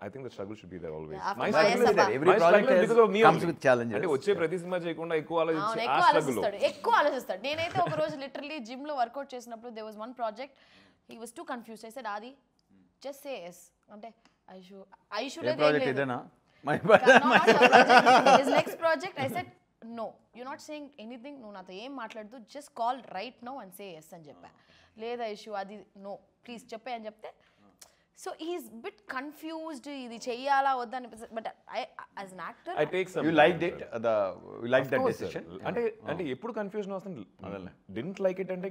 I think the struggle should be there always. Yeah, My my struggle is yes, every my project struggle is because of me comes only. with challenges. అంటే వచ్చే ప్రతి cinema చేయకుండా ఎక్కువ ఆలోచించి ఆ ఎక్కువ struggle. ఆలోచిస్తాడు ఎక్కువ ఆలోచిస్తాడు. నేనైతే ఒక రోజు లిటరల్లీ జిమ్ లో వర్కౌట్ చేసినప్పుడు there was one project he was too confused. I said Adi just say yes అంటే I should ఏ ప్రాజెక్ట్ ఇదేనా his next project I said no you're not saying anything నువ్వు నాతో ఏం మాట్లాడదు just call right now and say yes అని చెప్పా. లేదా issue అది no ప్లీజ్ చెప్పే అని చెప్తే so he's a bit confused ఇది చెయ్యాలా వద్దా అని but as an actor I take some you liked it you liked that decision అంటే ఎప్పుడు కన్ఫ్యూజన్ వస్తుంది didn't like it అంటే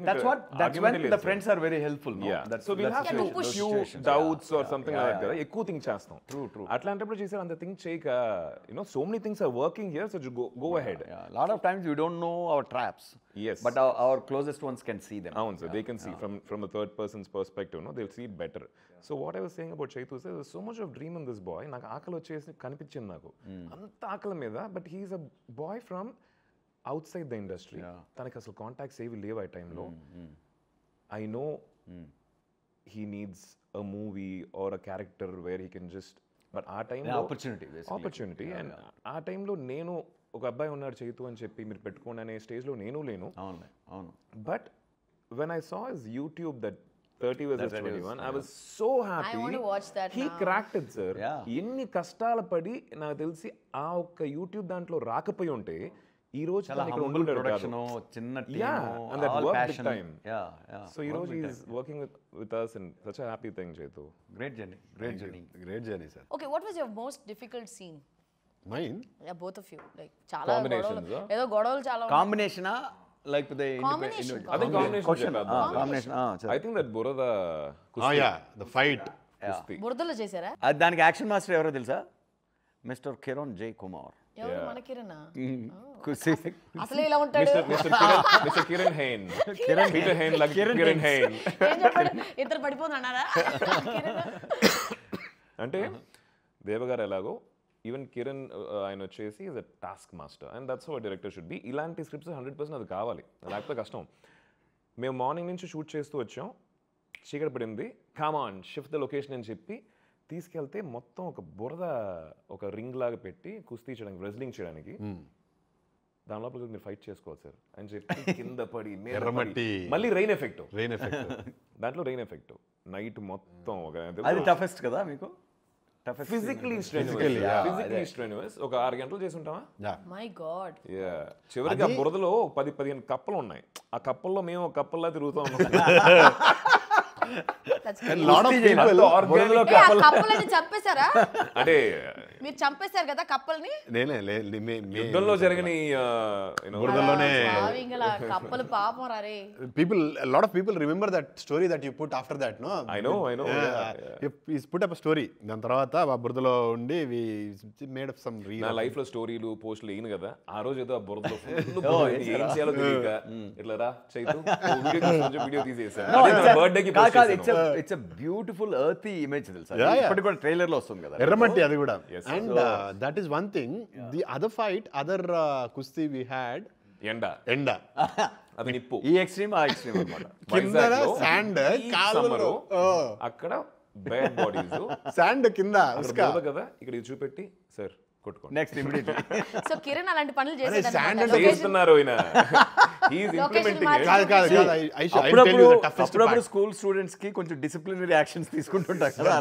that's when the friends are very helpful no so we'll have to push few doubts or something like that కదా ఎక్కువ think చేస్తాం true అట్లాంటప్పుడు చేసారు అంత థింక్ చేయక so many things are working here so just go ahead. a lot of times we don't know our traps yes but our closest ones can see them అవును sir they can see from a third person's perspective they'll see it better. So what I was saying about Chaitu sir, there's so much of dream in this boy. నాకు ఆకలి వచ్చేసి కనిపించింది నాకు అంత ఆకలి మీద but he's a boy from outside the industry. తనకి అసలు కాంటాక్ట్స్ ఏవి లేవు ఆ టైంలో. I know he needs a movie or a character where he can just but ఆ టైంలో ఆపర్చునిటీ అండ్ ఆ టైంలో నేను ఒక అబ్బాయి ఉన్నాడు చైతు అని చెప్పి మీరు పెట్టుకోండి అనే స్టేజ్లో నేను లేను. అవును but when I saw his YouTube that 30 versus 21 I was so happy. I want to watch that he now. cracked it sir. ఎన్ని కష్టాల పడి నాకు తెలిసి ఆ ఒక్క యూట్యూబ్ దాంట్లో రాకపోయి ఉంటే ఈ రోజు చాలా హంబుల్ ప్రొడక్షన్ చిన్న team and that all worked passion big time. yeah so ఈ రోజు he is working with us and such a happy thing Chetu. great journey sir. okay what was your most difficult scene? Mine? Yeah both of you like చాలా Combinations, గొడవలు ఏదో గొడవలు చాలా combination like the Combination. I think combination combination I think that Burada Yeah, the fight. Kusti. బురదలో చేశారా? దానికి action master ఎవరో తెలుసా? మిస్టర్ కిరణ్ జై కుమార్. ఎవరు మన కిరణా? అసలు ఇలా ఉంటాడు. Mr. Kiran Hain. Peter Hain like Kiran Hain. ఏం చెప్పాడు? ఇద్దరు పడిపోతున్నారా? అంటే దేవగారు ఎలాగో ఈవెన్ కిరణ్ ఆయన వచ్చేసి is a task master and that's how director should be. ఇలాంటి స్క్రిప్ట్స్ 100% అది కావాలి, లేకపోతే కష్టం. మేము మార్నింగ్ నుంచి షూట్ చేస్తూ వచ్చాం, చీకటి పడింది, come on shift the location అని చెప్పి తీసుకెళ్తే మొత్తం ఒక బురద ఒక రింగ్ లాగా పెట్టి కుస్తీ చేయడానికి రెజ్లింగ్ చేయడానికి దాని లోపల మీరు ఫైట్ చేసుకోవాలి సార్ అని చెప్పి కింద పడి మళ్ళీ రెయిన్ ఎఫెక్ట్ దాంట్లో రెయిన్ ఎఫెక్ట్ నైట్ మొత్తం అది టఫెస్ట్ కదా మీకు? ఫిజికలీ స్ట్రెన్యూస్ ఒక 6 గంటలు చేసి ఉంటామా? My God. చివరికి ఆ బురదలో 10-15 కప్పలు ఉన్నాయి. ఆ కప్పల్లో మేము ఒక కప్పల్లా తిరుగుతూ ఉన్నాం. చంపేశారా? అంటే మీరు చంపేశారు కదా కప్పల్ని? యుద్ధంలో జరగని కప్పలు పాపం రే. Lot of people remember that story that you put after that, no? I know. You put up a story. దాని తర్వాత ఆ బురదలో ఉండి we made up some real. నా లైఫ్ లో స్టోరీలు పోస్టులు ఏను కదా, ఆ రోజు ఏదో ఆ బురదలో ఏం చేయాలో తెలియక ఇట్లా రా చైతు వీడియో తీసేసాను. బర్త్డేకి it's a beautiful earthy image తెలుసా? ఇప్పటికి కూడా ట్రైలర్ లో వస్తుంది కదా ఎర్రమట్టి అది కూడా. And that is one thing. The other kusti we had ఎండ అది నిప్పు. ఈ ఎక్స్ట్రీమ్ ఆ ఎక్స్ట్రీమ్ అన్నమాట. కింద శాండ్ కాలులో అక్కడ బేడ్ బాడీస్ శాండ్ కింద కదా ఇక్కడ ఇది చూపెట్టి సార్ కొట్టుకోండి నెక్స్ట్ ఇమిడియట్లీ. సో కిరణ్ అలాంటి పనులు చేస్తున్నారు. అప్పుడప్పుడు స్కూల్ స్టూడెంట్స్ కి కొంచెం డిసిప్లినరీ యాక్షన్స్ తీసుకుంటుంటారు కదా.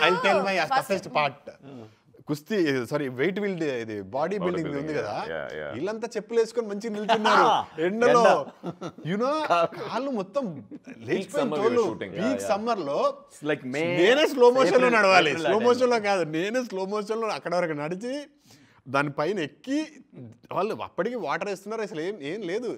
I'll tell my toughest part. కుస్తీ వెయిట్ బిల్డ్ ఇది బాడీ బిల్డింగ్ ఉంది కదా, వీళ్ళంతా చెప్పులు వేసుకొని మంచిగా నిల్చున్నారు ఎండలో. యునో కాళ్ళు మొత్తం లేచిపోయిన పీక్ సమ్మర్ లో నేనే స్లో మోషన్ లో నడవాలి. స్లో మోషన్ లో కాదు, నేనే స్లో మోషన్ లో అక్కడ వరకు నడిచి దానిపైన ఎక్కి వాళ్ళు అప్పటికి వాటర్ వేస్తున్నారు, అసలు ఏం లేదు.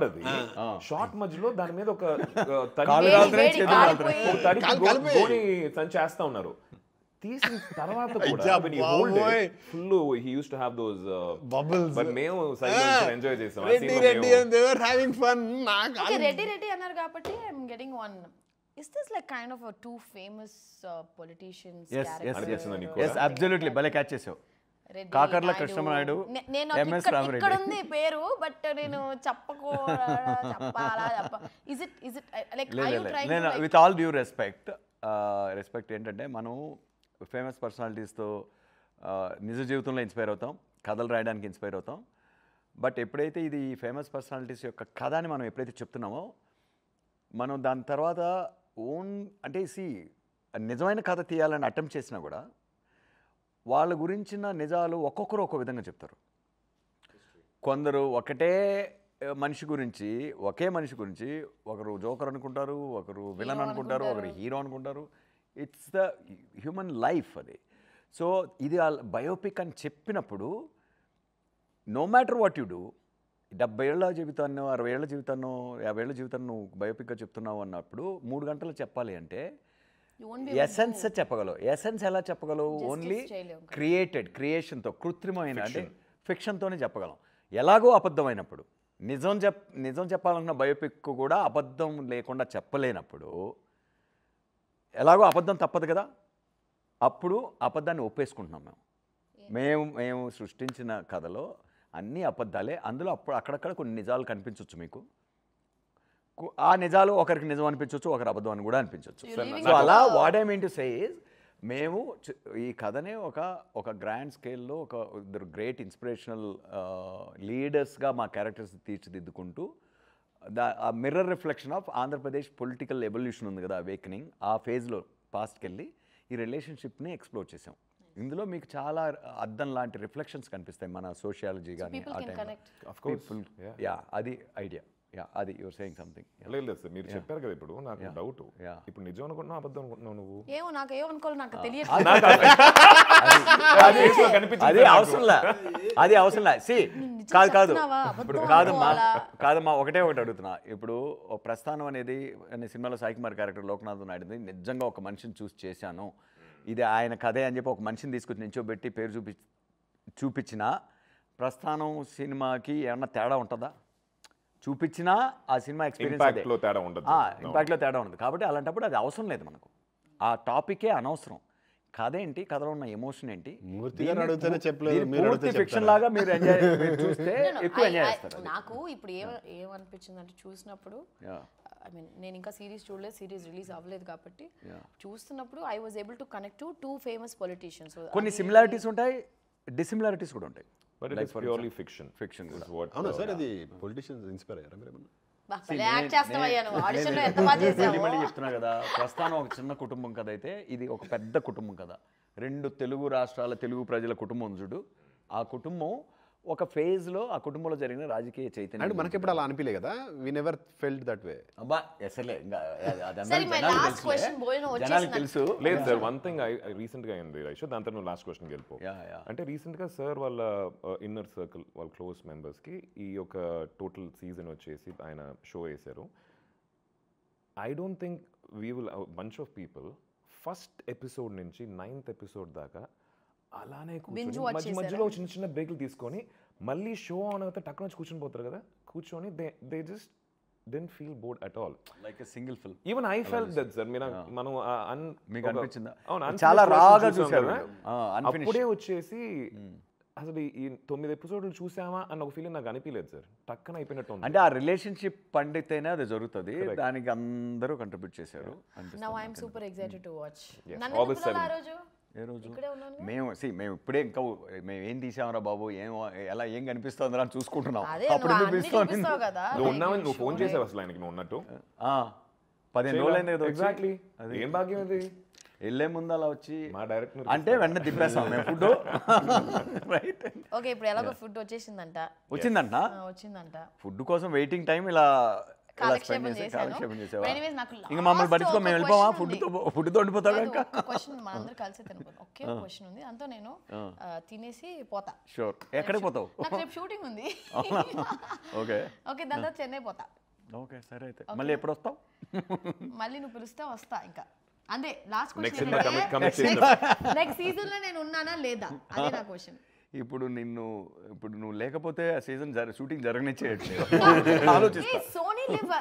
అది షార్ట్ మధ్యలో దాని మీద ఒక చేస్తా ఉన్నారు. తీసిన తర్వాత కూడా అయ్యా when you hold బాబోయ్. it, full he used to have those Bubbles. but మేము సైలెన్స్ ఎంజాయ్ చేసాం ఆ రెడ్డి scene లో రెడ్డి మేము- and they were having fun. నాకు ఓకే రెడ్డి అన్నారు కాబట్టి I'm getting one. Is this like kind of 2 famous politicians అనిపిస్తుందా నీకు? ఎస్ అబ్సల్యూట్లీ భలే క్యాచ్ చేసావు. కాకర్ల కృష్ణనాయుడు, MS రామరెడ్డి. ఇక్కడ ఉంది పేరు బట్ నేను చెప్పాలా is it like are you trying నేను విత్ ఆల్ డ్యూ రెస్పెక్ట్ ఏంటంటే మనం ఫేమస్ పర్సనాలిటీస్తో నిజ జీవితంలో ఇన్స్పైర్ అవుతాం, కథలు రాయడానికి ఇన్స్పైర్ అవుతాం. బట్ ఎప్పుడైతే ఇది ఫేమస్ పర్సనాలిటీస్ యొక్క కథ అని మనం ఎప్పుడైతే చెప్తున్నామో మనం దాని తర్వాత అంటే నిజమైన కథ తీయాలని అటెంప్ట్ చేసినా కూడా వాళ్ళ గురించిన నిజాలు ఒక్కొక్కరు ఒక్కో విధంగా చెప్తారు. కొందరు ఒకే మనిషి గురించి ఒకరు జోకర్ అనుకుంటారు, ఒకరు విలన్ అనుకుంటారు, ఒకరు హీరో అనుకుంటారు. ఇట్స్ ద హ్యూమన్ లైఫ్ అది. సో ఇది బయోపిక్ అని చెప్పినప్పుడు no matter what you do, 70 ఏళ్ల జీవితాన్నో 60 ఏళ్ల జీవితాన్నో 50 ఏళ్ల జీవితాన్ని నువ్వు బయోపిక్గా చెప్తున్నావు అన్నప్పుడు 3 గంటలు చెప్పాలి అంటే ఎసెన్స్ చెప్పగలవు. ఎసెన్స్ ఎలా చెప్పగలవు? ఓన్లీ క్రియేషన్తో, కృత్రిమైన అంటే ఫిక్షన్తోనే చెప్పగలం. ఎలాగో అబద్ధమైనప్పుడు నిజం చెప్పాలనుకున్న బయోపిక్ కూడా అబద్ధం లేకుండా చెప్పలేనప్పుడు ఎలాగో అబద్ధం తప్పదు కదా. అప్పుడు అబద్ధాన్ని ఒప్పేసుకుంటున్నాం మేము సృష్టించిన కథలో అన్నీ అబద్ధాలే. అందులో అక్కడక్కడ కొన్ని నిజాలు కనిపించవచ్చు మీకు. ఆ నిజాలు ఒకరికి నిజం అనిపించవచ్చు, ఒకరు అబద్ధం అని కూడా అనిపించవచ్చు. సో అలా what I mean to say is మేము ఈ కథనే ఒక గ్రాండ్ స్కేల్లో ఇద్దరు గ్రేట్ ఇన్స్పిరేషనల్ లీడర్స్గా మా క్యారెక్టర్స్ తీర్చిదిద్దుకుంటూ ఆ mirror reflection of Andhra Pradesh political evolution ఉంది కదా, అవేకనింగ్, ఆ ఫేజ్లో పాస్ట్కి వెళ్ళి ఈ రిలేషన్షిప్ని ఎక్స్ప్లోర్ చేసాం. ఇందులో మీకు చాలా అద్దం లాంటి రిఫ్లెక్షన్స్ కనిపిస్తాయి మన సోషియాలజీ కానీ ఆ టైంలో. యా అది ఐడియా. యా అది యువర్ సేయింగ్ సంథింగ్. లేదు సార్ మీరు చెప్పారు కదా. ఇప్పుడు నాకు డౌట్, ఇప్పుడు నిజం అనుకుంటున్నావు అబద్ధం అనుకుంటున్నావు నువ్వు? ఏమో నాకు ఏమనుకోవాలి నాకు తెలియదు. అది అవసరంలా. కాదమ్మా ఒకటే అడుగుతున్నా. ఇప్పుడు ప్రస్థానం అనేది సినిమాలో సాయి కుమార్ క్యారెక్టర్ లోకనాథ్ నాయుడుది నిజంగా ఒక మనిషిని చూసి చేశాను, ఇది ఆయన కథే అని చెప్పి ఒక మనిషిని తీసుకొచ్చి నించోబెట్టి పేరు చూపించిన ప్రస్థానం సినిమాకి ఏమన్నా తేడా ఉంటుందా? చూపించినా ఆ సినిమా ఎక్స్పీరియన్స్ ఇంపాక్ట్లో తేడా ఉండదు. కాబట్టి అలాంటప్పుడు అది అవసరం లేదు మనకు. ఆ టాపికే అనవసరం. కథ ఏంటి, కథలో ఉన్న ఎమోషన్ ఏంటి, ఫిక్షన్ లాగా మీరు చూస్తే ఎక్కువ ఎంజాయ్ చేస్తారు. నాకు ఇప్పుడు ఏమనిపించింది అంటే చూసినప్పుడు, ఐ మీన్ నేను ఇంకా సిరీస్ చూడలేదు, సిరీస్ రిలీజ్ అవ్వలేదు కాబట్టి చూస్తున్నప్పుడు I was able to connect to famous politicians. కొన్ని సిమిలారిటీస్ ఉంటాయి, డిసిమిలారిటీస్ కూడా ఉంటాయి. But it is purely fiction. Fiction is what. అవునా సార్, అది పొలిటీషియన్స్ ఇన్స్పైర్ అయ్యారా మీరు ఏమన్నా? మళ్ళీ చెప్తున్నా కదా, ప్రస్థానం ఒక చిన్న కుటుంబం కథ అయితే ఇది ఒక పెద్ద కుటుంబం కదా. 2 తెలుగు రాష్ట్రాల తెలుగు ప్రజల కుటుంబం చూడు. ఆ కుటుంబం ఒక ఫేజ్లో ఆ కుటుంబంలో జరిగిన రాజకీయ చైతన్యం అంటే మనకి ఎప్పుడు అలా అనిపించలే కదా. We never felt that way. అబ్బా అసలే జనాలకు తెలుసు. లేదు సార్, వన్ థింగ్ రీసెంట్గా అయింది రైషో, దాని తర్వాత నువ్వు లాస్ట్ క్వశ్చన్కి వెళ్ళిపో. అంటే రీసెంట్గా సార్ వాళ్ళ ఇన్నర్ సర్కిల్, వాళ్ళ క్లోజ్ మెంబర్స్కి ఈ యొక్క టోటల్ సీజన్ వచ్చేసి ఆయన షో వేశారు. I don't think we will bunch of people first episode నుంచి 9th ఎపిసోడ్ దాకా అలానే కూర్చొని మధ్యలో చిన్న చిన్న బ్రేక్లు తీసుకొని మళ్ళీ షో ఆన్ అవుతే టక్కున వచ్చి కూర్చొని పోతారు కదా. కూర్చొని they just didn't feel bored at all, like a single film. Even I felt that sir. మనం మీకు అనిపించిందా? అవును, చాలా రాగా చూసారు. అప్పుడే వచ్చేసి అసలు ఈ 9 ఎపిసోడ్లు చూసామా అన్న ఒక ఫీలింగ్ నాకు అనిపించలేదు సార్. టక్కన అయిపోయినట్టు ఉంది. అంటే ఆ రిలేషన్షిప్ పండితేనే అది జరుగుతుంది. దానికి అందరూ కంట్రిబ్యూట్ చేశారు. Now I am super excited to watch. ఏ రోజు మేము ఇప్పుడే ఇంకా మేము ఏం తీసామరా బాబు, ఏం కనిపిస్తుందిరా అని చూసుకుంటున్నాం. అప్పుడు నువ్వు ఫోన్ చేసావు అసలు ఆయనకి నువ్వు ఉన్నట్టు 15 రోజులు అయింది కదా. ఎగ్జాక్ట్లీ. ఏం భాగ్యం అది. వెళ్ళే ముందు అలా వచ్చి మా డైరెక్టర్ అంటే వెంటనే దింపేస్తాం మేము ఫుడ్. రైట్. ఓకే, ఇప్పుడు ఎలాగో ఫుడ్ వచ్చిందంట. ఫుడ్ కోసం వెయిటింగ్ టైం ఇలా కాలక్షేపం చేశాను. ఇంకా మమ్మల్ని పట్టించుకో, మేము వెళ్ళిపోవా? ఫుడ్ తోడిపోతాడు. ఇంకా క్వశ్చన్ మనందరూ కలిసి తినుకుందాం. ఒకే క్వశ్చన్ ఉంది, అంతా నేను తినేసి పోతా. షూర్. ఎక్కడికి పోతావు? నాకు రేపు షూటింగ్ ఉంది. ఓకే ఓకే, దాని తర్వాత చెన్నై పోతా. ఓకే సరే. అయితే మళ్ళీ ఎప్పుడు వస్తావు? మళ్ళీ నువ్వు పిలిస్తే వస్తా. ఇంకా అంతే last Next question cinema commit చేద్దాం. నెక్స్ట్ సీజన్ లో నేను ఉన్నానా లేదా అది నా క్వశ్చన్. ఇప్పుడు నువ్వు లేకపోతే ఆ సీజన్ షూటింగ్ జరగనిచ్చేయట్లేదు ఆలోచిస్తా. సోనీ లివ్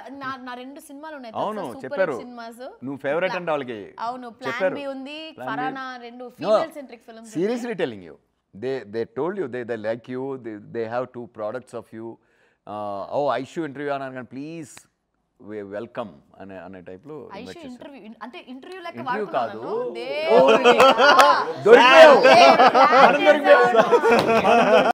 నా 2 సినిమాలు ఉన్నాయి అవును సూపర్ చెప్పారు సినిమాస్. నువ్వు ఫేవరెట్ అంటే వాళ్ళకి అవును ప్లాన్ బి ఉంది, ఫరానా 2 female centric films. Seriously telling you they told you they like you, they have 2 products of you. Oh Aishu interview అన్నాను ప్లీజ్ వెల్కమ్ అనే టైప్ లో ఐషు ఇంటర్వ్యూ అంటే ఇంటర్వ్యూ లెక్క ఇంటర్వ్యూ కాదు వాడుకున్నాను. దొరికిపోయావు